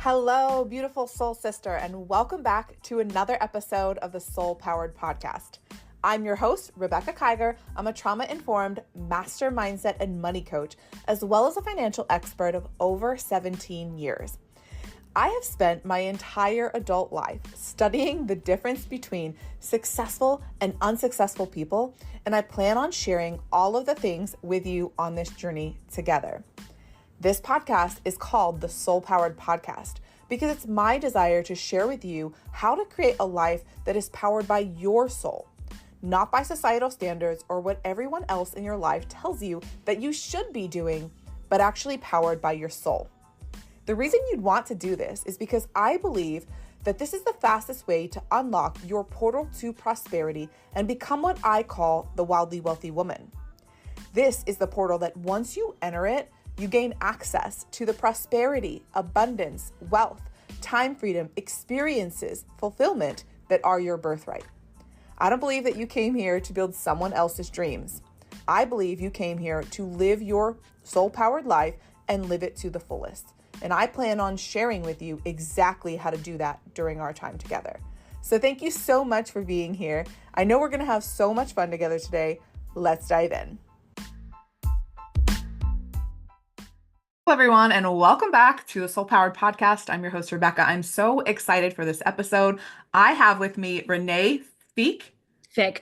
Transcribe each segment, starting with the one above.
Hello, beautiful soul sister, and welcome back to another episode of the Soul Powered Podcast. I'm your host, Rebecca Kiger. I'm a trauma-informed master mindset and money coach, as well as a financial expert of over 17 years. I have spent my entire adult life studying the difference between successful and unsuccessful people, and I plan on sharing all of the things with you on this journey together. This podcast is called the Soul Powered Podcast because it's my desire to share with you how to create a life that is powered by your soul, not by societal standards or what everyone else in your life tells you that you should be doing, but actually powered by your soul. The reason you'd want to do this is because I believe that this is the fastest way to unlock your portal to prosperity and become what I call the wildly wealthy woman. This is the portal that once you enter it, you gain access to the prosperity, abundance, wealth, time freedom, experiences, fulfillment that are your birthright. I don't believe that you came here to build someone else's dreams. I believe you came here to live your soul-powered life and live it to the fullest. And I plan on sharing with you exactly how to do that during our time together. So thank you so much for being here. I know we're going to have so much fun together today. Let's dive in. Hello, everyone, and welcome back to the Soul Powered Podcast. I'm your host, Rebecca. I'm so excited for this episode. I have with me Renae Fick,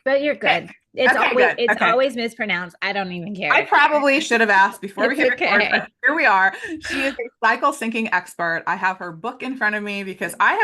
but you're good. Fick. It's Okay, always good. it's Okay. always mispronounced. I don't even care. I probably should have asked before we It's hit record, okay. but here we are. She is a cycle syncing expert. I have her book in front of me because I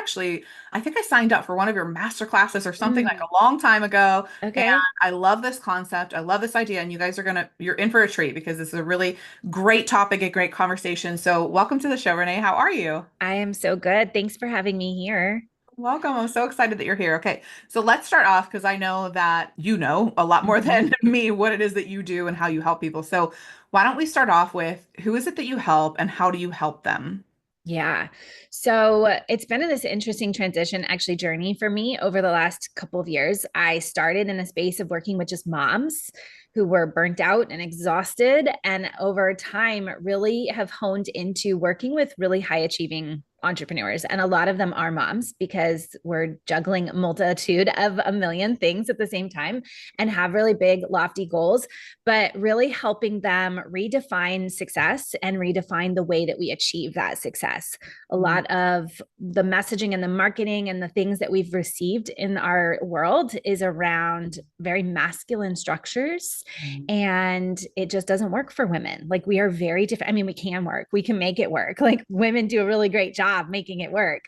think I signed up for one of your master classes or something like a long time ago. And Okay. I love this concept. I love this idea. And you guys you're in for a treat because this is a really great topic, a great conversation. So welcome to the show, Renae. How are you? I am so good. Thanks for having me here. Welcome. I'm so excited that you're here. Okay, so let's start off because I know that you know a lot more Mhm. than me what it is that you do and how you help people. So why don't we start off with who is it that you help and how do you help them? Yeah. So it's been in this interesting transition actually journey for me over the last couple of years. I started in a space of working with just moms who were burnt out and exhausted, and over time really have honed into working with really high achieving entrepreneurs. And a lot of them are moms because we're juggling a multitude of a million things at the same time and have really big lofty goals, but really helping them redefine success and redefine the way that we achieve that success. A lot of the messaging and the marketing and the things that we've received in our world is around very masculine structures, and it just doesn't work for women. Like, we are very different. I mean, we can work, we can make it work. Like, women do a really great job making it work.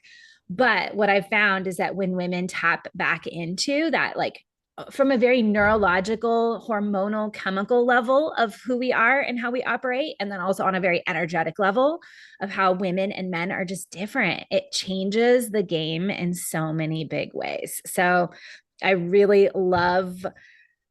But what I've found is that when women tap back into that, like from a very neurological, hormonal, chemical level of who we are and how we operate, and then also on a very energetic level of how women and men are just different, it changes the game in so many big ways. So I really love,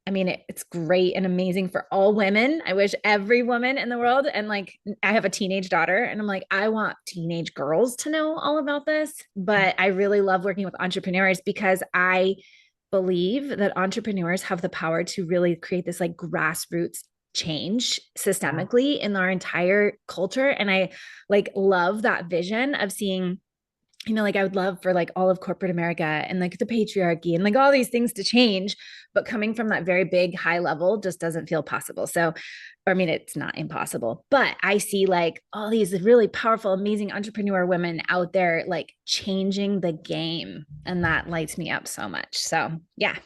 I mean, it's great and amazing for all women. I wish every woman in the world, and like, I have a teenage daughter, and I'm like, I want teenage girls to know all about this. But I really love working with entrepreneurs because I believe that entrepreneurs have the power to really create this like grassroots change systemically in our entire culture. And I like love that vision of seeing, like, I would love for like all of corporate America and like the patriarchy and like all these things to change, but coming from that very big high level just doesn't feel possible. So, I mean, it's not impossible, but I see like all these really powerful, amazing entrepreneur women out there like changing the game, and that lights me up so much. So, yeah.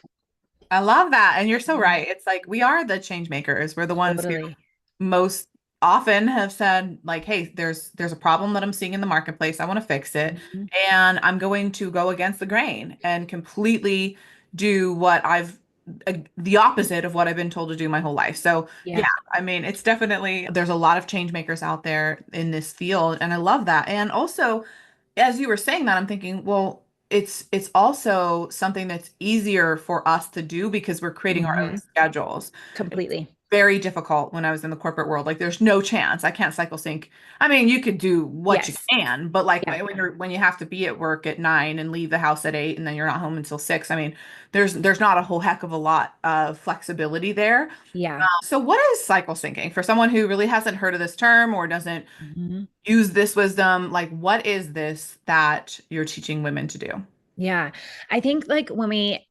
I love that. And you're so right. It's like we are the change makers. We're the ones who Totally. most often have said like, hey, there's a problem that I'm seeing in the marketplace. I want to fix it. Mhm. And I'm going to go against the grain and completely do the opposite of what I've been told to do my whole life. So yeah, Yeah. I mean, it's definitely, there's a lot of change makers out there in this field. And I love that. And also, as you were saying that, I'm thinking, well, it's also something that's easier for us to do because we're creating our own Mhm. schedules. Completely. very difficult when I was in the corporate world. Like there's no chance I can't cycle sync. I mean, you could do what you Yes. can, but like Yeah. when you have to be at work at 9 and leave the house at 8 and then you're not home until 6, I mean, there's not a whole heck of a lot of flexibility there. Yeah. So what is cycle syncing for someone who really hasn't heard of this term or doesn't Mhm. use this wisdom? Like what is this that you're teaching women to do? Yeah. I think like when we,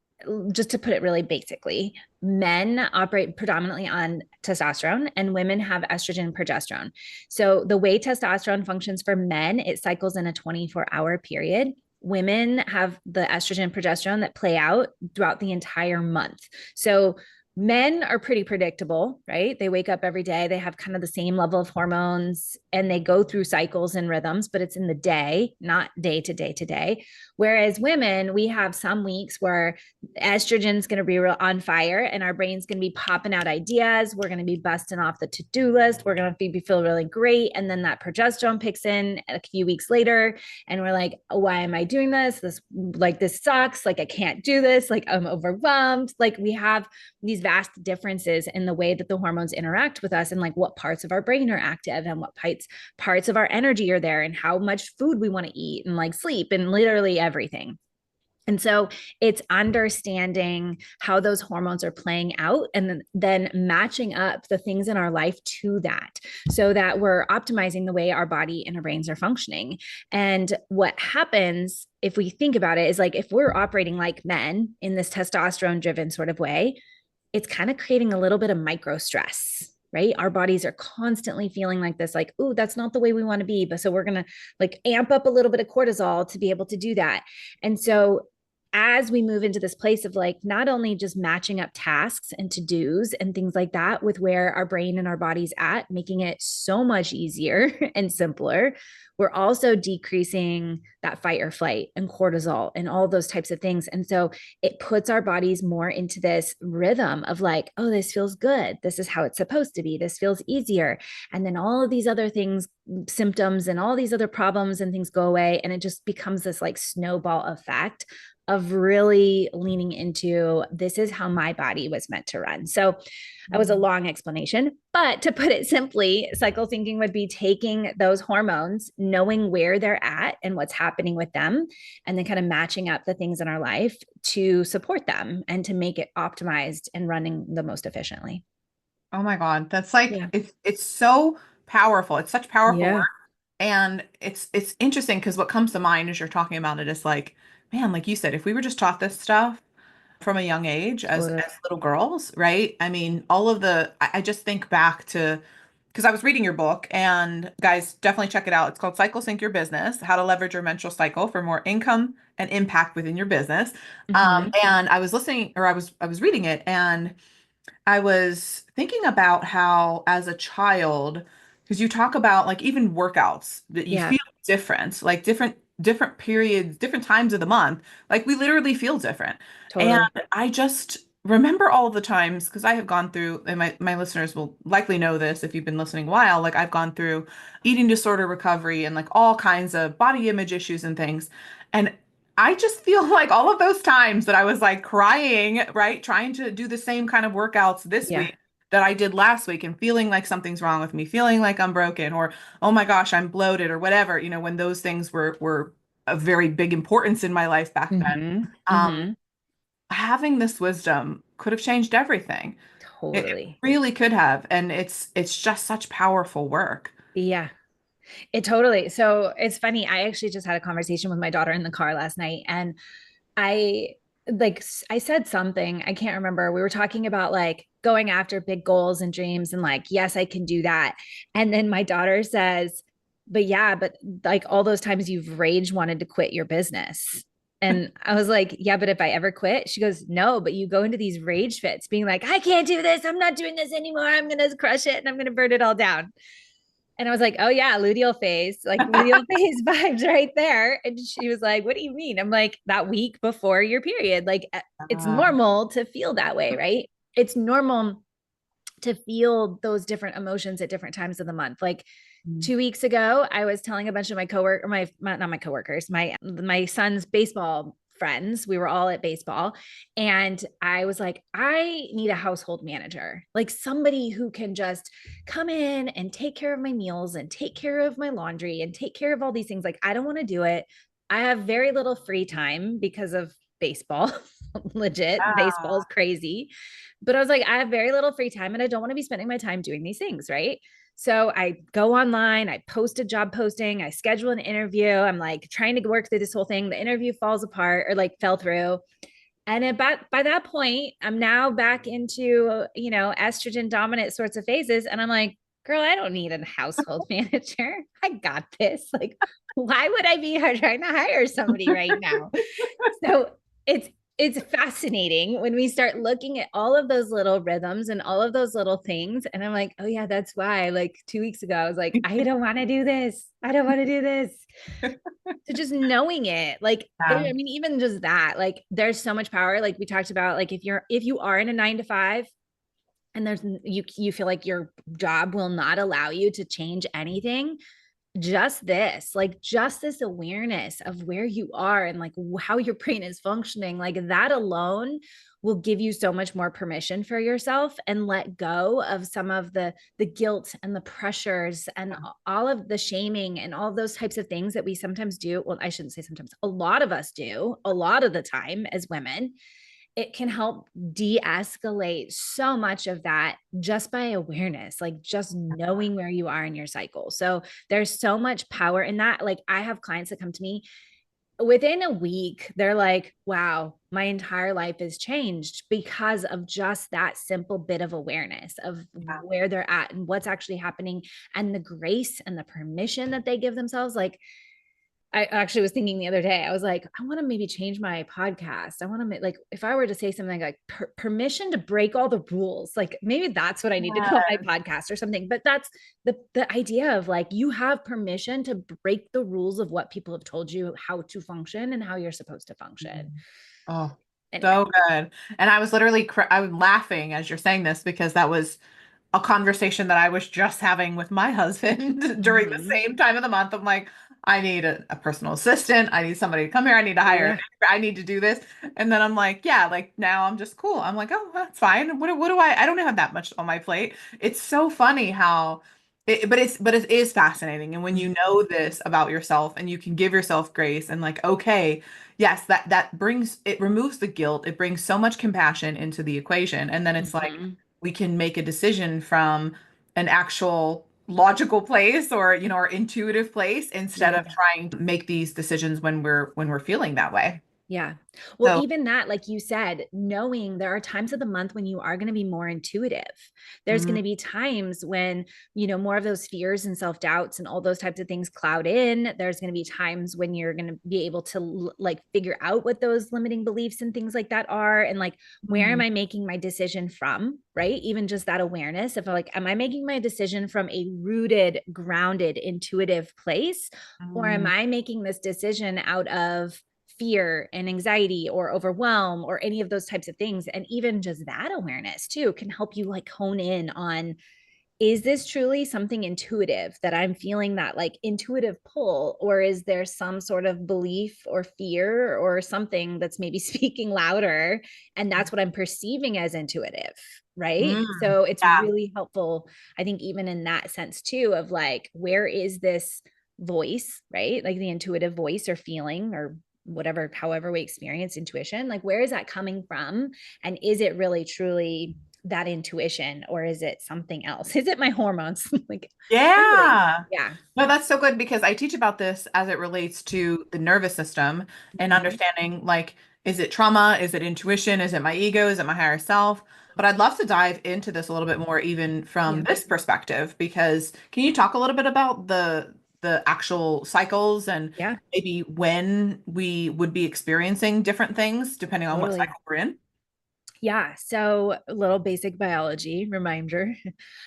just to put it really basically, men operate predominantly on testosterone and women have estrogen and progesterone. So the way testosterone functions for men, it cycles in a 24-hour period. Women have the estrogen and progesterone that play out throughout the entire month. So men are pretty predictable, right? They wake up every day, they have kind of the same level of hormones and they go through cycles and rhythms, but it's in the day, not day to day to day. Whereas women, we have some weeks where estrogen's going to be real on fire and our brain's going to be popping out ideas. We're going to be busting off the to-do list. We're going to be feel really great. And then that progesterone picks in a few weeks later and we're like, oh, why am I doing this? This sucks. Like I can't do this. Like I'm overwhelmed. Like we have these vast differences in the way that the hormones interact with us and like what parts of our brain are active and what parts of our energy are there and how much food we want to eat and like sleep and literally everything. And so it's understanding how those hormones are playing out and then matching up the things in our life to that so that we're optimizing the way our body and our brains are functioning. And what happens if we think about it is like if we're operating like men in this testosterone driven sort of way, it's kind of creating a little bit of micro stress, right? Our bodies are constantly feeling like this, like, oh, that's not the way we want to be. But so we're going to like amp up a little bit of cortisol to be able to do that. And so as we move into this place of like not only just matching up tasks and to dos and things like that with where our brain and our body's at, making it so much easier and simpler, we're also decreasing that fight or flight and cortisol and all those types of things. And so it puts our bodies more into this rhythm of like, oh, this feels good. This is how it's supposed to be. This feels easier. And then all of these other things, symptoms and all these other problems and things go away. And it just becomes this like snowball effect of really leaning into this is how my body was meant to run. So that was a long explanation, but to put it simply, cycle syncing would be taking those hormones, knowing where they're at and what's happening with them, and then kind of matching up the things in our life to support them and to make it optimized and running the most efficiently. Oh my God, that's like Yeah. it's so powerful. It's such powerful work. Yeah. And it's interesting because what comes to mind as you're talking about it is like, man, like you said, if we were just taught this stuff from a young age Totally. as little girls, right? I mean, all of I just think back to because I was reading your book and guys, definitely check it out. It's called Cycle Sync Your Business: How to Leverage Your Menstrual Cycle for More Income and Impact Within Your Business. Mm-hmm. And I was listening or I was reading it and I was thinking about how, as a child, because you talk about like even workouts that you Yeah, feel different, like different periods, different times of the month, like we literally feel different. And totally. I just remember all the times because I have gone through, and my listeners will likely know this if you've been listening a while, like I've gone through eating disorder recovery and like all kinds of body image issues and things. And I just feel like all of those times that I was like crying, right? Trying to do the same kind of workouts this Yeah. week that I did last week and feeling like something's wrong with me, feeling like I'm broken or oh my gosh, I'm bloated or whatever, when those things were a very big importance in my life back then. Mm-hmm. Um, Mm-hmm. Having this wisdom could have changed everything. It Totally. really could have, and it's just such powerful work. Yeah. It totally. So it's funny. I actually just had a conversation with my daughter in the car last night and I I said something, I can't remember. We were talking about like going after big goals and dreams and like, yes, I can do that. And then my daughter says, but yeah, but like all those times you've rage wanted to quit your business. And I was like, yeah, but if I ever quit, she goes, no, but you go into these rage fits being like, I can't do this. I'm not doing this anymore. I'm going to crush it and I'm going to burn it all down. And I was like, oh yeah, luteal phase, like luteal phase vibes right there. And she was like, what do you mean? I'm like, that week before your period, like it's Uh, normal to feel that way, right? It's normal to feel those different emotions at different times of the month. Like 2 weeks ago, I was telling a bunch of my coworker, my not my coworkers, my son's baseball friends. We were all at baseball. And I was like, I need a household manager, like somebody who can just come in and take care of my meals and take care of my laundry and take care of all these things. Like, I don't want to do it. I have very little free time because of baseball. Legit, baseball is crazy. But I was like, I have very little free time and I don't want to be spending my time doing these things. Right. So I go online, I post a job posting, I schedule an interview. I'm like trying to work through this whole thing. The interview falls apart or like fell through. And about by that point, I'm now back into, estrogen dominant sorts of phases. And I'm like, girl, I don't need a household manager. I got this. Like, why would I be trying to hire somebody right now? So it's it's fascinating when we start looking at all of those little rhythms and all of those little things. And I'm like, oh yeah, that's why. Like 2 weeks ago, I was like, I don't want to do this. I don't want to do this. So just knowing it, like, I mean, even just that, like, there's so much power. Like we talked about, like if you are in a 9 to 5 and you feel like your job will not allow you to change anything, just this awareness of where you are and like how your brain is functioning, like that alone will give you so much more permission for yourself and let go of some of the guilt and the pressures and all of the shaming and all of those types of things that we sometimes do. Well, I shouldn't say sometimes, a lot of us do a lot of the time as women. It can help de-escalate so much of that just by awareness, like just knowing where you are in your cycle. So there's so much power in that. Like I have clients that come to me within a week, they're like, wow, my entire life has changed because of just that simple bit of awareness of where they're at and what's actually happening and the grace and the permission that they give themselves. Like, I actually was thinking the other day, I was like, I want to maybe change my podcast. I want to like, if I were to say something like permission to break all the rules, like maybe that's what I need to call my podcast or something. But that's the idea of like, you have permission to break the rules of what people have told you how to function and how you're supposed to function. Oh, Anyway. so good. And I was literally, I was laughing as you're saying this because that was a conversation that I was just having with my husband during the same time of the month. I'm like, I need a personal assistant. I need somebody to come here. I need to hire. I need to do this. And then I'm like, yeah, like now I'm just cool. I'm like, oh, that's fine. What do I don't have that much on my plate. It's so funny how but it is fascinating. And when you know this about yourself and you can give yourself grace and like, okay, yes, that brings it removes the guilt. It brings so much compassion into the equation. And then it's like we can make a decision from an actual logical place or or intuitive place instead of trying to make these decisions when we're feeling that way. Yeah. Well, So, even that, like you said, knowing there are times of the month when you are going to be more intuitive. There's going to be times when, more of those fears and self doubts and all those types of things cloud in. There's going to be times when you're going to be able to like figure out what those limiting beliefs and things like that are. And like, where am I making my decision from? Right. Even just that awareness of like, am I making my decision from a rooted, grounded, intuitive place? Or am I making this decision out of fear and anxiety or overwhelm or any of those types of things? And even just that awareness too can help you like hone in on, is this truly something intuitive that I'm feeling that like intuitive pull, or is there some sort of belief or fear or something that's maybe speaking louder and that's what I'm perceiving as intuitive, right? So it's yeah. really helpful, I think, even in that sense too, of like, where is this voice, right? Like the intuitive voice or feeling or whatever, however we experience intuition, like where is that coming from? And is it really truly that intuition or is it something else? Is it my hormones? Like, really? Yeah. Yeah. No, that's so good because I teach about this as it relates to the nervous system and understanding like, is it trauma? Is it intuition? Is it my ego? Is it my higher self? But I'd love to dive into this a little bit more, even from this perspective, because can you talk a little bit about the actual cycles and Yeah. maybe when we would be experiencing different things depending on what Totally. cycle we're in? Yeah. So a little basic biology reminder.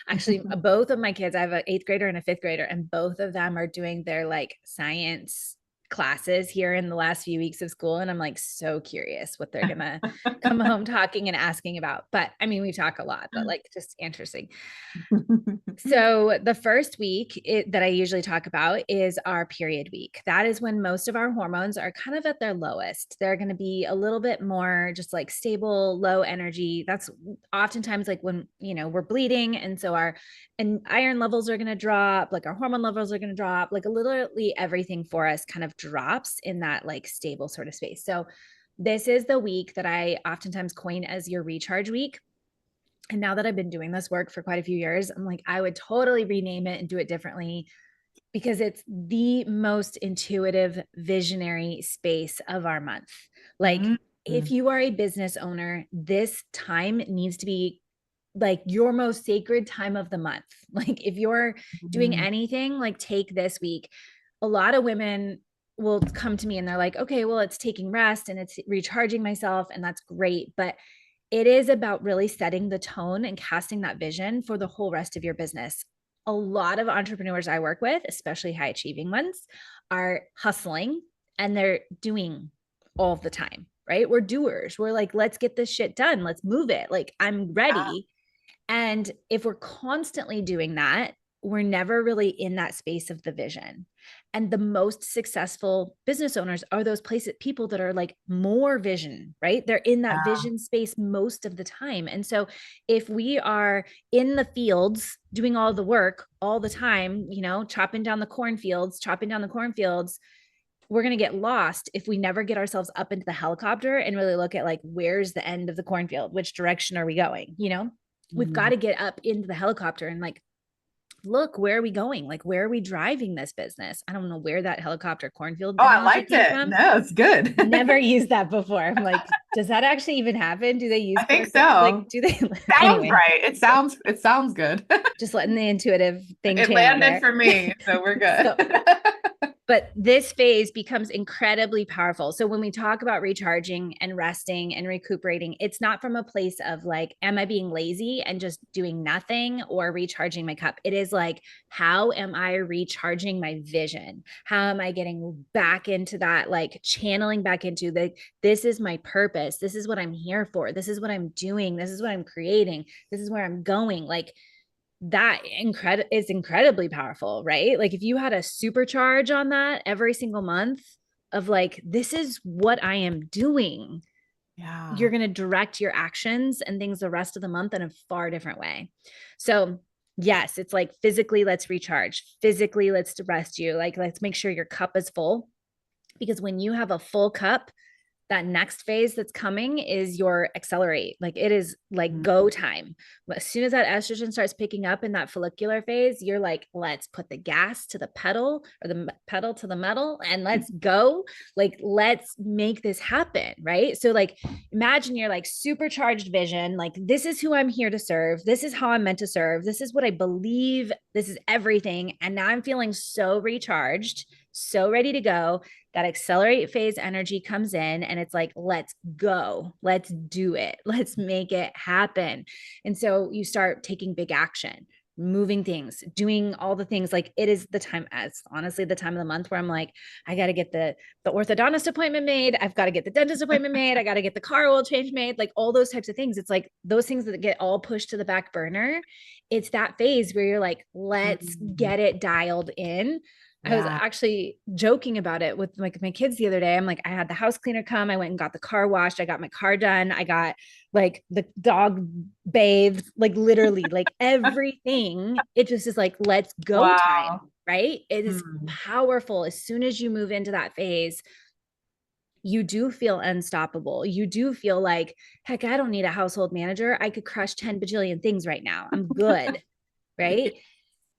Actually, both of my kids, I have an eighth grader and a fifth grader, and both of them are doing their like science classes here in the last few weeks of school. And I'm like, so curious what they're going to come home talking and asking about. But I mean, we talk a lot, but like just interesting. So the first week that I usually talk about is our period week. That is when most of our hormones are kind of at their lowest. They're going to be a little bit more just like stable, low energy. That's oftentimes like when, we're bleeding. And so our iron levels are going to drop, like our hormone levels are going to drop, like literally everything for us kind of drops in that like stable sort of space. So this is the week that I oftentimes coin as your recharge week. And now that I've been doing this work for quite a few years, I'm like, I would totally rename it and do it differently because it's the most intuitive, visionary space of our month. Like, if you are a business owner, this time needs to be like your most sacred time of the month. Like, if you're doing anything, like take this week. A lot of women will come to me and they're like, okay, well, it's taking rest and it's recharging myself, and that's great. But it is about really setting the tone and casting that vision for the whole rest of your business. A lot of entrepreneurs I work with, especially high achieving ones, are hustling and they're doing all the time, right? We're doers. We're like, let's get this shit done. Let's move it. Like, I'm ready. And if we're constantly doing that, we're never really in that space of the vision. And the most successful business owners are those people that are like more vision, right? They're in that vision space most of the time. And so if we are in the fields doing all the work all the time, chopping down the cornfields, we're going to get lost if we never get ourselves up into the helicopter and really look at like, where's the end of the cornfield? Which direction are we going? We've got to get up into the helicopter and like, look, where are we going? Like, where are we driving this business? I don't know where that helicopter cornfield. Oh, I liked it. From. No, it's good. Never used that before. I'm like, does that actually even happen? Do they use? I think so. Like, do they? Sounds anyway. Right. It sounds good. Just letting the intuitive thing. It landed for me, so we're good. But this phase becomes incredibly powerful. So when we talk about recharging and resting and recuperating, it's not from a place of like, am I being lazy and just doing nothing or recharging my cup? It is like, how am I recharging my vision? How am I getting back into that, like channeling back into this is my purpose. This is what I'm here for. This is what I'm doing. This is what I'm creating. This is where I'm going. Like, that is incredibly powerful, right? Like, if you had a supercharge on that every single month of like, this is what I am doing. Yeah. You're going to direct your actions and things the rest of the month in a far different way. So yes, it's like physically, let's recharge. Physically, let's rest you. Like, let's make sure your cup is full, because when you have a full cup, that next phase that's coming is your accelerate. Like, it is like go time. As soon as that estrogen starts picking up in that follicular phase, you're like, let's put the gas to the pedal, or the pedal to the metal, and let's go. Like, let's make this happen. Right. So like, imagine you're like supercharged vision. Like, this is who I'm here to serve. This is how I'm meant to serve. This is what I believe. This is everything. And now I'm feeling so recharged, so ready to go. That accelerate phase energy comes in and it's like, let's go, let's do it. Let's make it happen. And so you start taking big action, moving things, doing all the things. Like, it is the time, as honestly the time of the month where I'm like, I got to get the orthodontist appointment made. I've got to get the dentist appointment made. I got to get the car oil change made, like all those types of things. It's like those things that get all pushed to the back burner. It's that phase where you're like, let's get it dialed in. Yeah. I was actually joking about it with like my kids the other day. I'm like, I had the house cleaner come. I went and got the car washed. I got my car done. I got like the dog bathed, like literally like everything. It just is like, let's go time, right? It is powerful. As soon as you move into that phase, you do feel unstoppable. You do feel like, heck, I don't need a household manager. I could crush 10 bajillion things right now. I'm good. Right.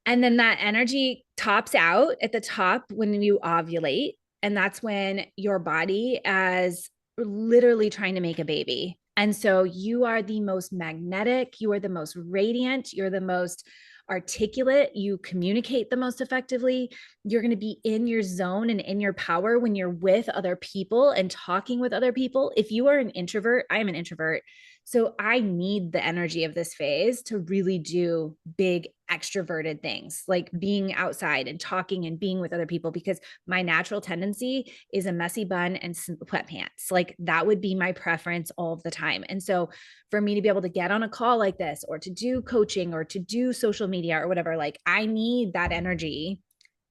And then that energy tops out at the top when you ovulate. And that's when your body is literally trying to make a baby. And so you are the most magnetic, you are the most radiant, you're the most articulate, you communicate the most effectively. You're going to be in your zone and in your power when you're with other people and talking with other people. If you are an introvert, I am an introvert. So I need the energy of this phase to really do big extroverted things, like being outside and talking and being with other people, because my natural tendency is a messy bun and sweatpants. Like that would be my preference all of the time. And so for me to be able to get on a call like this, or to do coaching, or to do social media or whatever, like I need that energy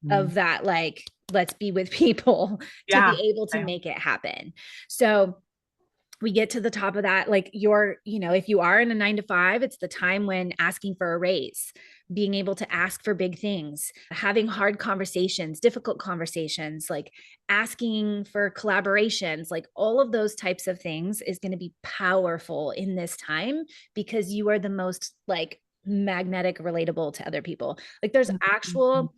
of that, like, let's be with people to Yeah. be able to make it happen. So we get to the top of that, like if you are in a 9 to 5, it's the time when asking for a raise, being able to ask for big things, having hard conversations, difficult conversations, like asking for collaborations, like all of those types of things is going to be powerful in this time, because you are the most like magnetic, relatable to other people. Like there's actual,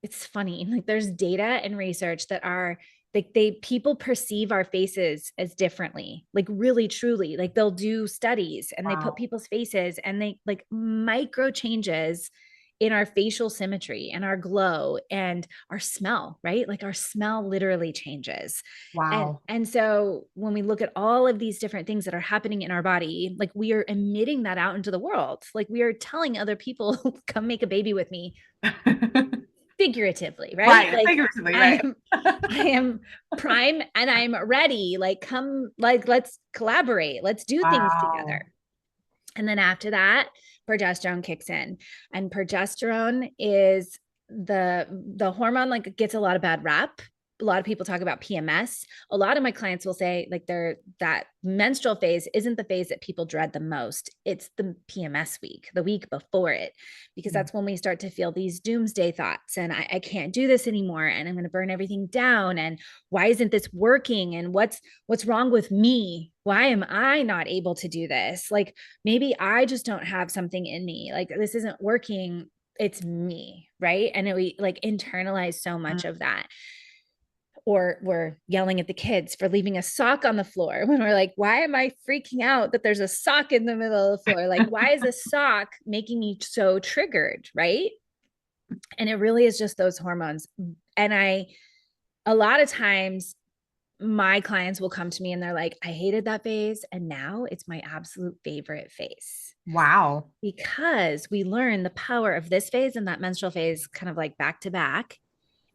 it's funny, like there's data and research that are like, people perceive our faces as differently, like really truly, like they'll do studies and they put people's faces and they like micro changes in our facial symmetry and our glow and our smell, right? Like our smell literally changes. Wow. And so when we look at all of these different things that are happening in our body, like we are emitting that out into the world. Like we are telling other people, come make a baby with me, figuratively, right? Like Figuratively, right. I am prime and I'm ready. Like come, like let's collaborate. Let's do things together. And then after that, progesterone kicks in. And progesterone is the hormone, like it gets a lot of bad rap. A lot of people talk about PMS. A lot of my clients will say like that menstrual phase isn't the phase that people dread the most. It's the PMS week, the week before it, because that's when we start to feel these doomsday thoughts and I can't do this anymore and I'm going to burn everything down. And why isn't this working? And what's wrong with me? Why am I not able to do this? Like maybe I just don't have something in me. Like this isn't working. It's me, right? And we like internalize so much of that. Or we're yelling at the kids for leaving a sock on the floor when we're like, why am I freaking out that there's a sock in the middle of the floor? Like, why is a sock making me so triggered? Right. And it really is just those hormones. And a lot of times my clients will come to me and they're like, I hated that phase. And now it's my absolute favorite phase. Wow. Because we learn the power of this phase and that menstrual phase kind of like back to back.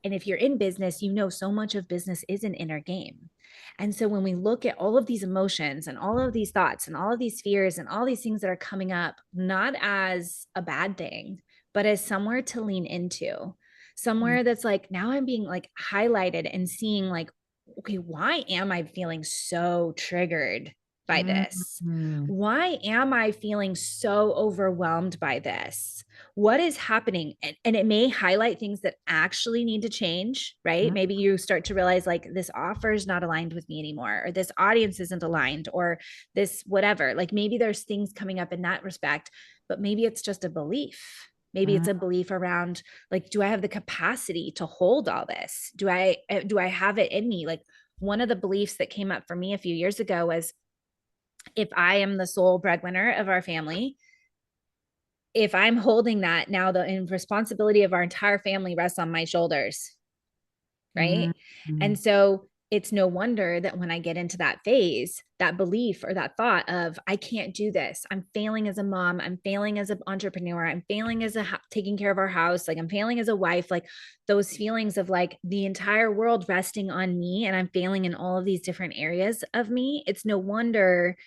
And if you're in business, you know, so much of business is an inner game. And so when we look at all of these emotions and all of these thoughts and all of these fears and all these things that are coming up, not as a bad thing, but as somewhere to lean into, somewhere that's like, now I'm being like highlighted and seeing like, okay, why am I feeling so triggered by this? Why am I feeling so overwhelmed by this? What is happening? And it may highlight things that actually need to change, right? Maybe you start to realize like this offer is not aligned with me anymore, or this audience isn't aligned, or this whatever. Like maybe there's things coming up in that respect, but maybe it's just a belief. Maybe it's a belief around like, do I have the capacity to hold all this? Do I have it in me? Like one of the beliefs that came up for me a few years ago was, if I am the sole breadwinner of our family, if I'm holding that, now the responsibility of our entire family rests on my shoulders. Right. And so it's no wonder that when I get into that phase, that belief or that thought of, I can't do this. I'm failing as a mom. I'm failing as an entrepreneur. I'm failing as taking care of our house. Like I'm failing as a wife, like those feelings of like the entire world resting on me and I'm failing in all of these different areas of me. It's no wonder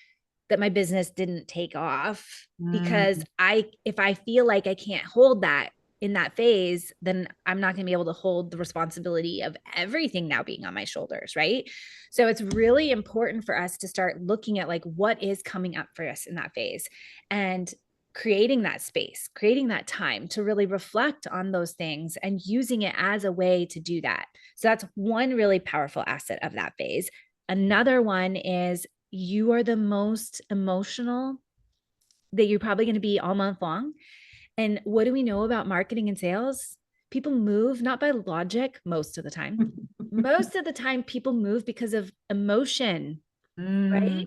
that my business didn't take off, because if I feel like I can't hold that in that phase, then I'm not going to be able to hold the responsibility of everything now being on my shoulders. Right. So it's really important for us to start looking at like what is coming up for us in that phase and creating that space, creating that time to really reflect on those things and using it as a way to do that. So that's one really powerful asset of that phase. Another one is you are the most emotional that you're probably going to be all month long. And what do we know about marketing and sales? People move not by logic most of the time. Most of the time, people move because of emotion, right?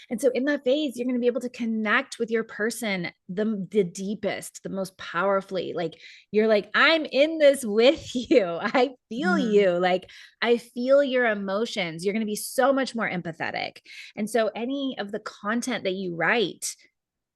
And so in that phase, you're going to be able to connect with your person the deepest, the most powerfully. Like you're like, I'm in this with you. I feel you. Like I feel your emotions. You're going to be so much more empathetic. And so any of the content that you write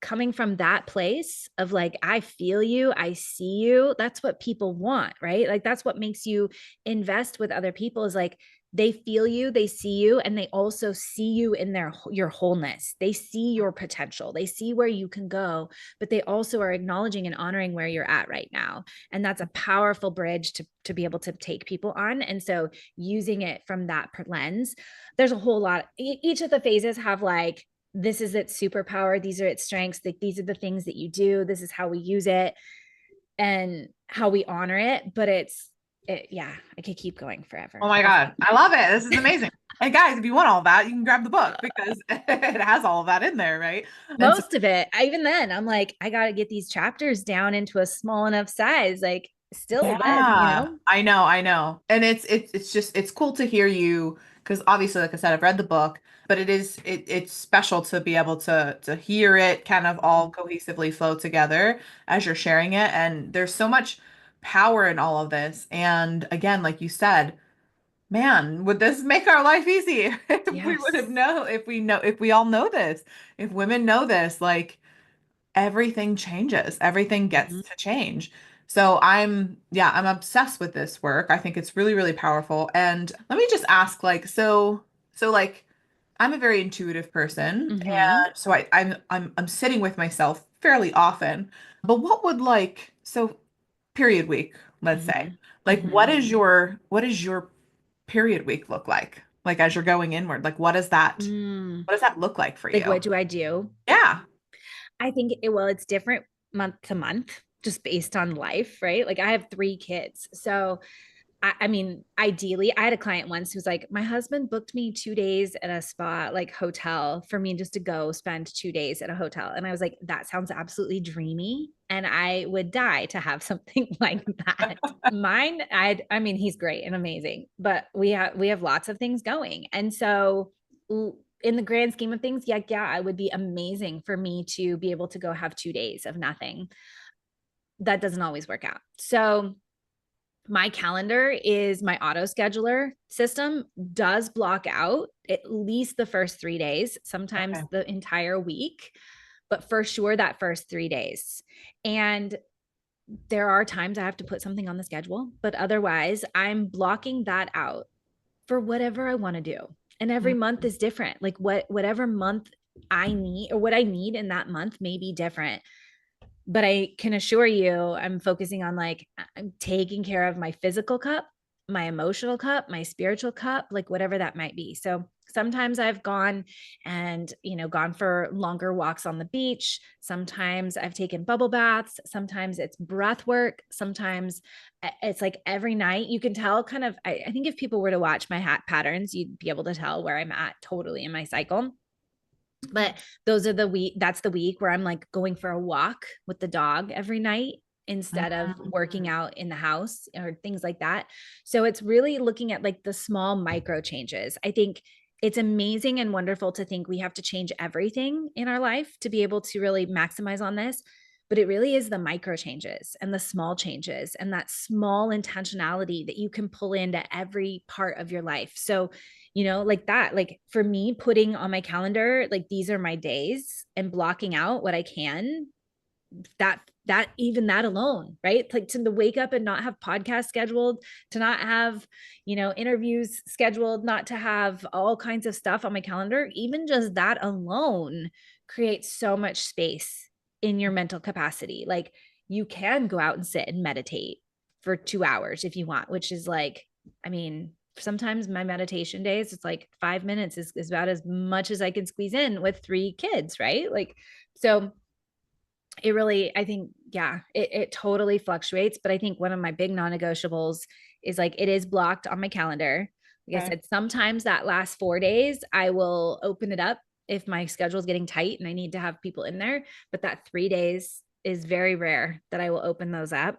coming from that place of like, I feel you, I see you, that's what people want, right? Like that's what makes you invest with other people, is like they feel you, they see you, and they also see you in your wholeness. They see your potential, they see where you can go, but they also are acknowledging and honoring where you're at right now. And that's a powerful bridge to be able to take people on. And so using it from that lens, there's a whole lot. Each of the phases have like, this is its superpower, these are its strengths, like these are the things that you do, this is how we use it and how we honor it. But yeah, I could keep going forever. Oh my God. I love it. This is amazing. And guys, if you want all that, you can grab the book because it has all of that in there, right? And so, Most of it, even then, I'm like, I got to get these chapters down into a small enough size, like still good, you yeah, know? I know. And it's just it's cool to hear you because obviously, like I said, I've read the book, but it's special to be able to hear it kind of all cohesively flow together as you're sharing it. And there's so much power in all of this. And again, like you said, man, would this make our life easy if we would have Yes. know if we all know this, if women know this, like everything changes, everything gets Mhm. to change. So I'm obsessed with this work. I think it's really, really powerful. And let me just ask, like, so like I'm a very intuitive person, Mhm. and so I'm sitting with myself fairly often. But what would like so period week, let's say, Mhm. like Mhm. what does your period week look like? Like as you're going inward, like Mm. what does that look like for Like, you? what do I do? Yeah. I think well, it's different month to month, just based on life, right? Like I have 3 kids. So I mean, ideally, I had a client once who's like, my husband booked me 2 days at a spa, like hotel, for me just to go spend 2 days at a hotel. And I was like, that sounds absolutely dreamy. And I would die to have something like that. Mine, I mean, he's great and amazing, but we have lots of things going. And so in the grand scheme of things, yeah, it would be amazing for me to be able to go have 2 days of nothing. That doesn't always work out. So my calendar is my auto scheduler system does block out at least the first 3 days, sometimes Okay. the entire week, but for sure that first 3 days. And there are times I have to put something on the schedule, but otherwise I'm blocking that out for whatever I want to do. And every month is different. Like whatever month I need or what I need in that month may be different, but I can assure you I'm focusing on like I'm taking care of my physical cup, my emotional cup, my spiritual cup, like whatever that might be. So sometimes I've gone and, gone for longer walks on the beach. Sometimes I've taken bubble baths. Sometimes it's breath work. Sometimes it's like every night you can tell kind of, I think if people were to watch my hat patterns, you'd be able to tell where I'm at totally in my cycle. But those are that's the week where I'm like going for a walk with the dog every night instead of working out in the house or things like that. So it's really looking at like the small micro changes. I think it's amazing and wonderful to think we have to change everything in our life to be able to really maximize on this. But it really is the micro changes and the small changes and that small intentionality that you can pull into every part of your life. So like that, like for me, putting on my calendar, like these are my days and blocking out what I can, that even that alone, right? Like to wake up and not have podcasts scheduled, to not have, interviews scheduled, not to have all kinds of stuff on my calendar, even just that alone creates so much space in your mental capacity. Like you can go out and sit and meditate for 2 hours if you want, which is like, I mean, sometimes my meditation days, it's like 5 minutes is about as much as I can squeeze in with 3 kids, right? Like, so it really, I think, yeah, it totally fluctuates. But I think one of my big non-negotiables is like it is blocked on my calendar. Like I Okay. said, sometimes that last 4 days, I will open it up if my schedule is getting tight and I need to have people in there. But that 3 days is very rare that I will open those up.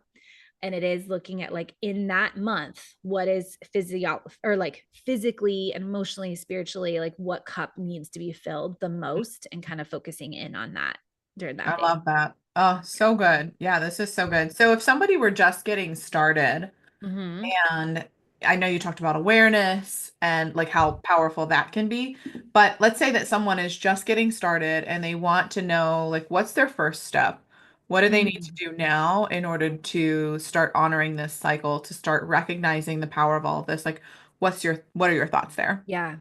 And it is looking at like in that month, what is physio or like physically and emotionally, spiritually, like what cup needs to be filled the most and kind of focusing in on that during that I phase. love that. Oh, so good. Yeah, this is so good. So if somebody were just getting started, Mm-hmm. and I know you talked about awareness and like how powerful that can be, but let's say that someone is just getting started and they want to know like what's their first step? What do they need to Mm-hmm. do now in order to start honoring this cycle, to start recognizing the power of all of this? Like what are your thoughts there? Yeah.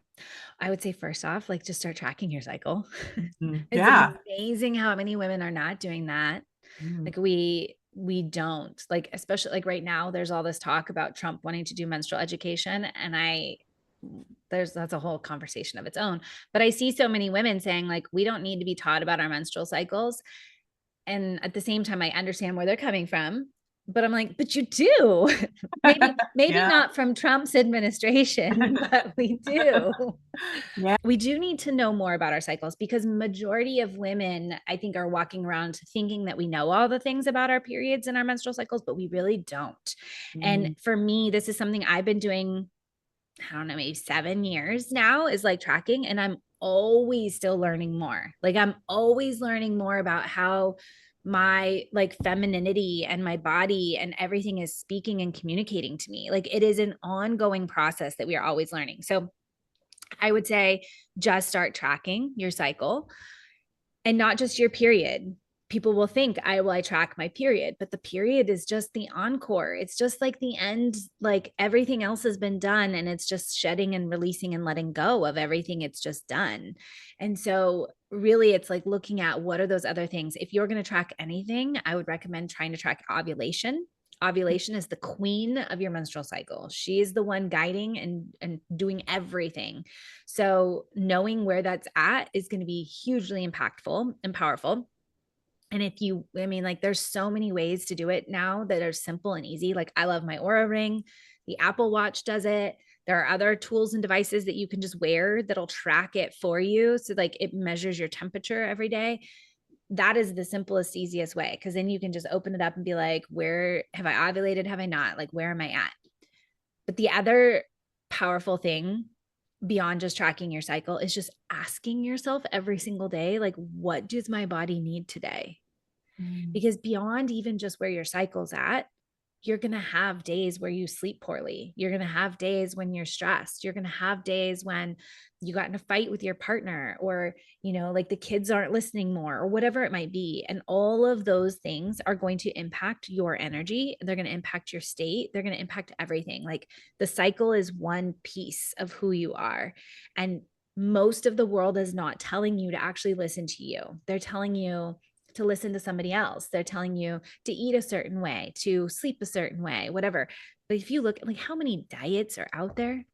I would say first off, like just start tracking your cycle. It's Yeah. amazing how many women are not doing that. Mm, Like we don't, like, especially like right now there's all this talk about Trump wanting to do menstrual education, and I there's that's a whole conversation of its own. But I see so many women saying like we don't need to be taught about our menstrual cycles, and at the same time I understand where they're coming from, but I'm like, but you do. Maybe yeah. not from Trump's administration, but we do. Yeah. We do need to know more about our cycles, because majority of women I think are walking around thinking that we know all the things about our periods and our menstrual cycles, but we really don't. And Mm, for me, this is something I've been doing, I don't know, maybe 7 years now, is like tracking, and I'm always still learning more. Like I'm always learning more about how my like femininity and my body and everything is speaking and communicating to me. Like it is an ongoing process that we are always learning. So I would say just start tracking your cycle, and not just your period. People will think, I track my period, but the period is just the encore. It's just like the end, like everything else has been done, and it's just shedding and releasing and letting go of everything it's just done. And so really it's like looking at what are those other things. If you're going to track anything, I would recommend trying to track ovulation. Ovulation is the queen of your menstrual cycle. She is the one guiding and doing everything. So knowing where that's at is going to be hugely impactful and powerful. And if you, I mean, like there's so many ways to do it now that are simple and easy. Like I love my Aura ring. The Apple Watch does it. There are other tools and devices that you can just wear that'll track it for you. So like it measures your temperature every day. That is the simplest, easiest way. Cause then you can just open it up and be like, where have I ovulated? Have I not? Like, where am I at? But the other powerful thing beyond just tracking your cycle is just asking yourself every single day, like, what does my body need today? mm, Because beyond even just where your cycle's at, you're going to have days where you sleep poorly. You're going to have days when you're stressed. You're going to have days when you got in a fight with your partner, or, like the kids aren't listening more, or whatever it might be. And all of those things are going to impact your energy. They're going to impact your state. They're going to impact everything. Like the cycle is one piece of who you are. And most of the world is not telling you to actually listen to you. They're telling you to listen to somebody else. They're telling you to eat a certain way, to sleep a certain way, whatever. But if you look at like how many diets are out there,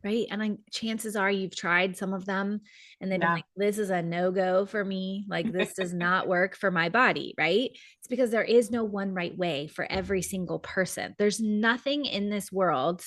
right? And chances are you've tried some of them and they've been yeah. like, this is a no-go for me. Like this does not work for my body, right? It's because there is no one right way for every single person. There's nothing in this world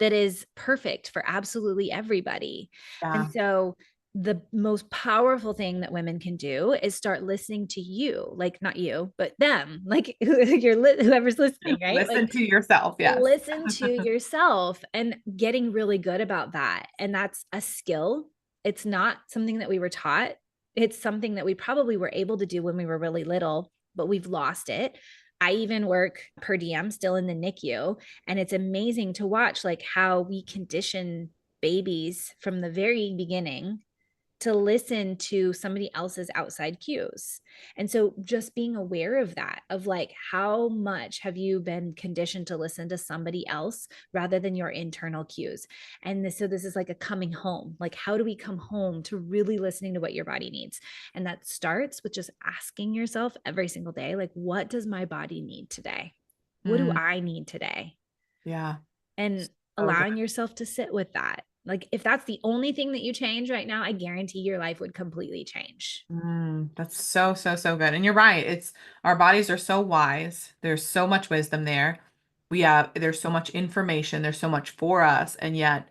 that is perfect for absolutely everybody. And Yeah. so the most powerful thing that women can do is start listening to you, like not you, but them, like whoever's listening, right? Like Listen to yourself. Yes. listen to yourself and getting really good about that. And that's a skill. It's not something that we were taught. It's something that we probably were able to do when we were really little, but we've lost it. I even work per diem still in the NICU, and it's amazing to watch like how we condition babies from the very beginning to listen to somebody else's outside cues. And so just being aware of that, of like, how much have you been conditioned to listen to somebody else rather than your internal cues? And so this is like a coming home. Like, how do we come home to really listening to what your body needs? And that starts with just asking yourself every single day, like, what does my body need today? What do Mm, I need today? yeah. And So good. allowing yourself to sit with that. Like if that's the only thing that you change right now, I guarantee your life would completely change. That's so, so, so good. And you're right. It's our bodies are so wise. There's so much wisdom there. There's so much information. There's so much for us. And yet,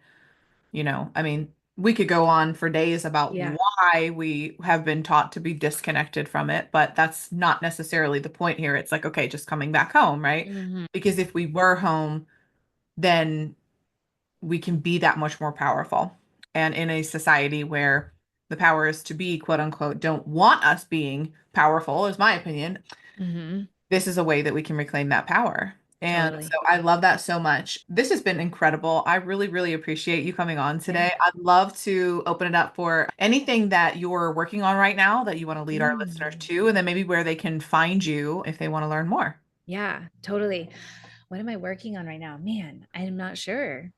I mean, we could go on for days about Yeah. why we have been taught to be disconnected from it, but that's not necessarily the point here. It's like, okay, just coming back home, right? Mhm. Because if we were home, then we can be that much more powerful. And in a society where the powers to be, quote unquote, don't want us being powerful, is my opinion, Mhm. this is a way that we can reclaim that power. And so Totally. I love that so much. This has been incredible. I really, really appreciate you coming on Yeah. today. I'd love to open it up for anything that you're working on right now that you want to lead our listeners Mm. to, and then maybe where they can find you if they want to learn more. Yeah, totally. What am I working on right now? Man, I'm not sure.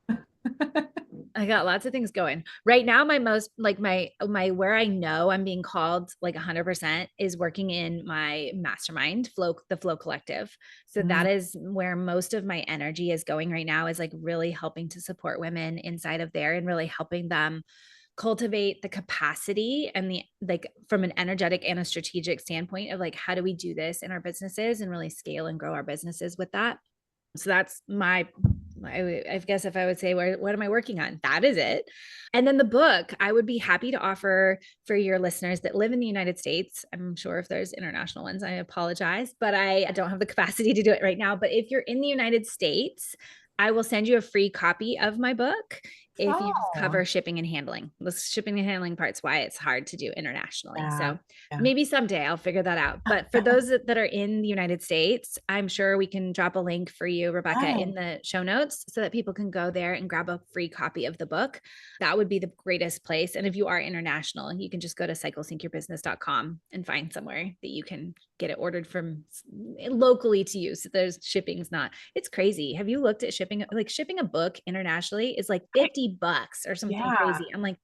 I got lots of things going. Right now, my most like my where I know I'm being called like 100% is working in my mastermind flow, the Flow Collective. So Mm, that is where most of my energy is going right now, is like really helping to support women inside of there and really helping them cultivate the capacity and the like from an energetic and a strategic standpoint of like how do we do this in our businesses and really scale and grow our businesses with that. So that's I guess if I would say, what am I working on? That is it. And then the book, I would be happy to offer for your listeners that live in the United States. I'm sure if there's international ones, I apologize, but I don't have the capacity to do it right now. But if you're in the United States, I will send you a free copy of my book if you just oh, cover shipping and handling. The shipping and handling part's why it's hard to do internationally. yeah, So yeah. maybe someday I'll figure that out. But for those that are in the United States, I'm sure we can drop a link for you, Rebecca, Right. in the show notes so that people can go there and grab a free copy of the book. That would be the greatest place. And if you are international, you can just go to cyclesyncyourbusiness.com and find somewhere that you can get it ordered from locally to you. So there's shipping's not, it's crazy. Have you looked at shipping? Like shipping a book internationally is like $50 or something Yeah. crazy. I'm like,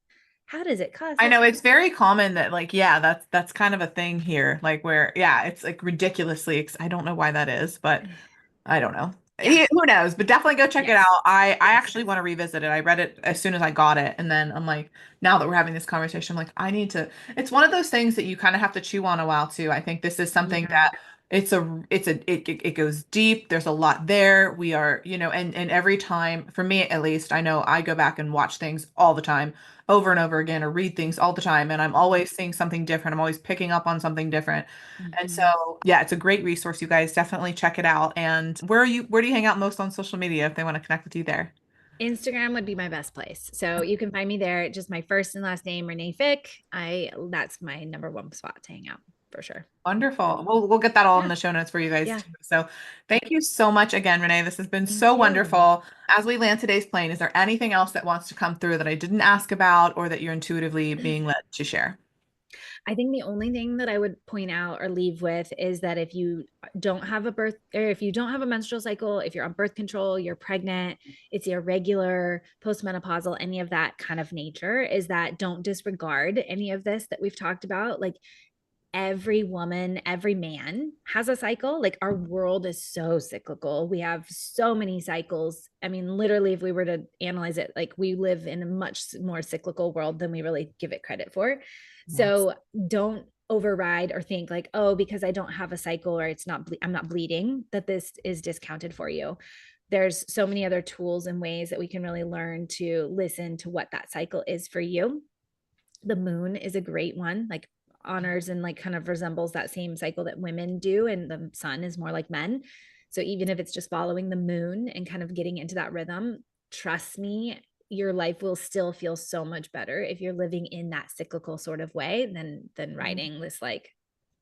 how does it cost? I That's know it's very common that like yeah that's kind of a thing here like where yeah it's like ridiculously I don't know why that is but I don't know. yeah. Who knows? But definitely go check it out. Yes. I Yes. actually want to revisit it. I read it as soon as I got it, and then I'm like, now that we're having this conversation, I'm like, I need to. It's one of those things that you kind of have to chew on a while too. I think this is something Yeah. that it goes deep. There's a lot there. We are, and every time, for me at least, I know I go back and watch things all the time, over and over again, or read things all the time, and I'm always seeing something different. I'm always picking up on something different. And Mm-hmm. so, yeah, it's a great resource. You guys definitely check it out. And where do you hang out most on social media if they want to connect with you there? Instagram would be my best place. So you can find me there. Just my first and last name, Renae Fick. That's my number one spot to hang out for sure. Wonderful. We'll get that all in Yeah. the show notes for you guys Yeah. too. So thank you so much again, Renee. This has been Thank so you. wonderful. As we land today's plane, is there anything else that wants to come through that I didn't ask about or that you're intuitively being led to share? I think the only thing that I would point out or leave with is that if you don't have a birth or if you don't have a menstrual cycle, if you're on birth control, you're pregnant, it's irregular, postmenopausal, any of that kind of nature, is that don't disregard any of this that we've talked about. Like every woman, every man has a cycle. Like our world is so cyclical. We have so many cycles. I mean, literally, if we were to analyze it, like we live in a much more cyclical world than we really give it credit for. Yes. So don't override or think like, oh, because I don't have a cycle or I'm not bleeding, that this is discounted for you. There's so many other tools and ways that we can really learn to listen to what that cycle is for you. The moon is a great one, like honors and like kind of resembles that same cycle that women do, and the sun is more like men. So even if it's just following the moon and kind of getting into that rhythm, trust me, your life will still feel so much better if you're living in that cyclical sort of way than riding this like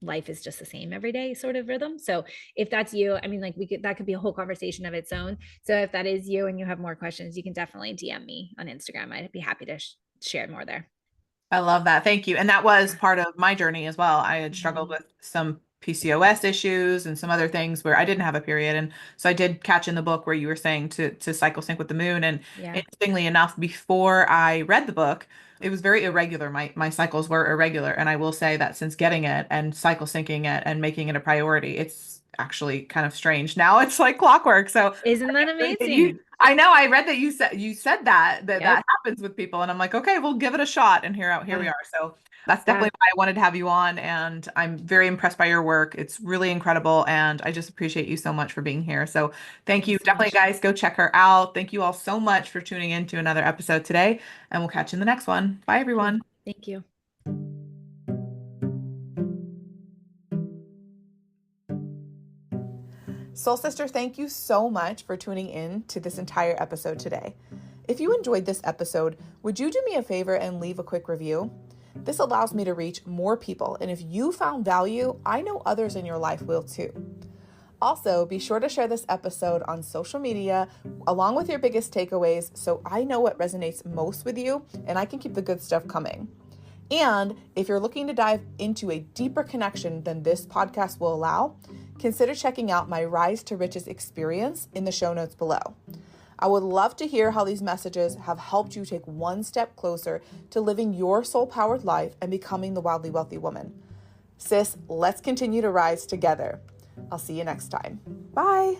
life is just the same every day sort of rhythm. So if that's you, I mean, like that could be a whole conversation of its own. So if that is you and you have more questions, you can definitely DM me on Instagram. I'd be happy to share more there. I love that. Thank you. And that was part of my journey as well. I had struggled Mhm. with some PCOS issues and some other things where I didn't have a period. And so I did catch in the book where you were saying to cycle sync with the moon. And Yeah. interestingly enough, before I read the book, it was very irregular. My cycles were irregular. And I will say that since getting it and cycle syncing it and making it a priority, it's actually kind of strange. Now it's like clockwork. So Isn't that amazing? I know I read that you said that Yep. happens with people and I'm like, okay, we'll give it a shot and here we Yeah. are. So that's Yeah. definitely why I wanted to have you on and I'm very impressed by your work. It's really incredible and I just appreciate you so much for being here. So thank you. Thanks so Definitely much. guys go check her out. Thank you all so much for tuning in to another episode today and we'll catch you in the next one. Bye Thank you. everyone. Thank you. Soul Sister, thank you so much for tuning in to this entire episode today. If you enjoyed this episode, would you do me a favor and leave a quick review? This allows me to reach more people, and if you found value, I know others in your life will too. Also, be sure to share this episode on social media along with your biggest takeaways so I know what resonates most with you and I can keep the good stuff coming. And if you're looking to dive into a deeper connection than this podcast will allow, consider checking out my Rise to Riches experience in the show notes below. I would love to hear how these messages have helped you take one step closer to living your soul-powered life and becoming the wildly wealthy woman. Sis, let's continue to rise together. I'll see you next time. Bye.